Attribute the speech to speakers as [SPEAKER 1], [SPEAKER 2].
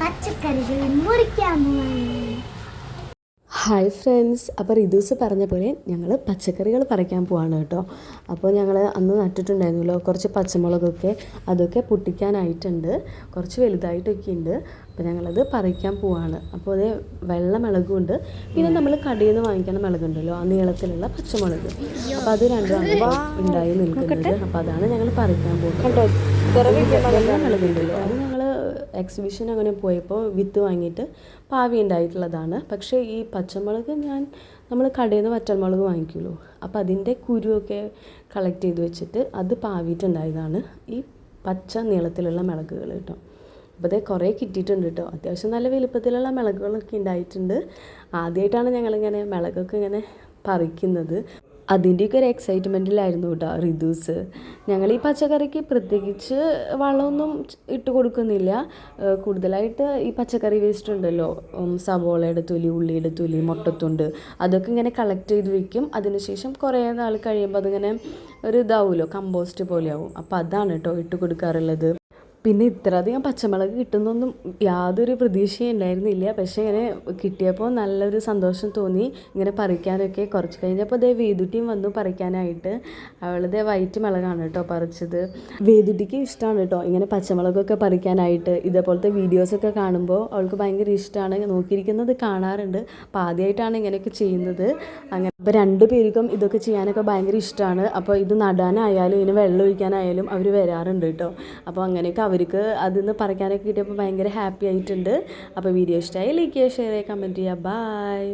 [SPEAKER 1] പച്ചക്കറികൾ മുറിക്കാൻ പോവാണ്.
[SPEAKER 2] ഹായ് ഫ്രണ്ട്സ്, അപ്പോൾ റിദൂസ് പറഞ്ഞ പോലെ ഞങ്ങൾ പച്ചക്കറികൾ പറിക്കാൻ പോവാണ് കേട്ടോ. അപ്പോൾ ഞങ്ങൾ അന്ന് നട്ടിട്ടുണ്ടായിരുന്നല്ലോ കുറച്ച് പച്ചമുളകൊക്കെ, അതൊക്കെ പൊട്ടിക്കാനായിട്ടുണ്ട്, കുറച്ച് വലുതായിട്ടൊക്കെ ഉണ്ട്. അപ്പോൾ ഞങ്ങളത് പറിക്കാൻ പോവാണ്. അപ്പോൾ അതേ വെള്ള മുളകുണ്ട്, പിന്നെ നമ്മൾ കടയിൽ നിന്ന് വാങ്ങിക്കുന്ന മുളകുണ്ടല്ലോ, ആ നീളത്തിലുള്ള പച്ചമുളക്. അപ്പോൾ അത് രണ്ടാണ് ഉണ്ടായി നിൽക്കുന്നത്. അപ്പോൾ അതാണ് ഞങ്ങൾ പറിക്കാൻ പോകുന്നത്. വെള്ള മുളകുണ്ടല്ലോ, അത് ഞങ്ങൾ എക്സിബിഷൻ അങ്ങനെ പോയപ്പോൾ വിത്ത് വാങ്ങിയിട്ട് പാവി ഉണ്ടായിട്ടുള്ളതാണ്. പക്ഷേ ഈ പച്ചമുളക് നമ്മൾ കടയിൽ നിന്ന് വറ്റൽമുളക് വാങ്ങിക്കുമല്ലോ, അപ്പോൾ അതിൻ്റെ കുരുവൊക്കെ കളക്ട് ചെയ്ത് വെച്ചിട്ട് അത് പാവിയിട്ടുണ്ടായതാണ് ഈ പച്ച നീളത്തിലുള്ള മുളകുകൾ കേട്ടോ. അപ്പോൾ അതേ കുറേ കിട്ടിയിട്ടുണ്ട് കേട്ടോ. അത്യാവശ്യം നല്ല വലുപ്പത്തിലുള്ള മുളകുകളൊക്കെ ഉണ്ടായിട്ടുണ്ട്. ആദ്യമായിട്ടാണ് ഞങ്ങളിങ്ങനെ മുളകൊക്കെ ഇങ്ങനെ പറിക്കുന്നത്. അതിൻ്റെയൊക്കെ ഒരു എക്സൈറ്റ്മെൻറ്റിലായിരുന്നു കേട്ടോ റിദൂസ്. ഞങ്ങൾ ഈ പച്ചക്കറിക്ക് പ്രത്യേകിച്ച് വളമൊന്നും ഇട്ട് കൊടുക്കുന്നില്ല. കൂടുതലായിട്ട് ഈ പച്ചക്കറി വേസ്റ്റ് ഉണ്ടല്ലോ, സവോളയുടെ തൊലി, ഉള്ളിയുടെ തൊലി, മുട്ടത്തുണ്ട്, അതൊക്കെ ഇങ്ങനെ കളക്ട് ചെയ്ത് വെക്കും. അതിനുശേഷം കുറേ നാൾ കഴിയുമ്പോൾ അതിങ്ങനെ ഒരു ഇതാവുമല്ലോ, കമ്പോസ്റ്റ് പോലെയാവും. അപ്പോൾ അതാണ് കേട്ടോ ഇട്ട് കൊടുക്കാറുള്ളത്. പിന്നെ ഇത്രയധികം പച്ചമുളക് കിട്ടുന്നൊന്നും യാതൊരു പ്രതീക്ഷയും ഉണ്ടായിരുന്നില്ല. പക്ഷേ ഇങ്ങനെ കിട്ടിയപ്പോൾ നല്ലൊരു സന്തോഷം തോന്നി. ഇങ്ങനെ പറിക്കാനൊക്കെ കുറച്ച് കഴിഞ്ഞപ്പോൾ ദേ വേദുട്ടിയും വന്നു പറിക്കാനായിട്ട്. അവളുടെ വൈറ്റ് മുളകാണ് കേട്ടോ പറിച്ചത്. വേദുട്ടിക്ക് ഇഷ്ടമാണ് കേട്ടോ ഇങ്ങനെ പച്ചമുളകൊക്കെ പറിക്കാനായിട്ട്. ഇതേപോലത്തെ വീഡിയോസൊക്കെ കാണുമ്പോൾ അവൾക്ക് ഭയങ്കര ഇഷ്ടമാണ്, നോക്കിയിരിക്കുന്നത് കാണാറുണ്ട്. അപ്പോൾ ആദ്യമായിട്ടാണ് ഇങ്ങനെയൊക്കെ ചെയ്യുന്നത്. അങ്ങനെ അപ്പോൾ രണ്ടു പേർക്കും ഇതൊക്കെ ചെയ്യാനൊക്കെ ഭയങ്കര ഇഷ്ടമാണ്. അപ്പോൾ ഇത് നടാനായാലും ഇതിന് വെള്ളം ഒഴിക്കാനായാലും അവർ വരാറുണ്ട് കേട്ടോ. അപ്പോൾ അങ്ങനെയൊക്കെ അവർക്ക് അതിൽ നിന്ന് പറിക്കാനൊക്കെ കിട്ടിയപ്പോൾ ഭയങ്കര ഹാപ്പി ആയിട്ടുണ്ട്. അപ്പോൾ വീഡിയോ ഇഷ്ടമായി ലൈക്ക് ചെയ്യുക, ഷെയർ ചെയ്യുക, കമൻറ്റ് ചെയ്യുക. ബൈ.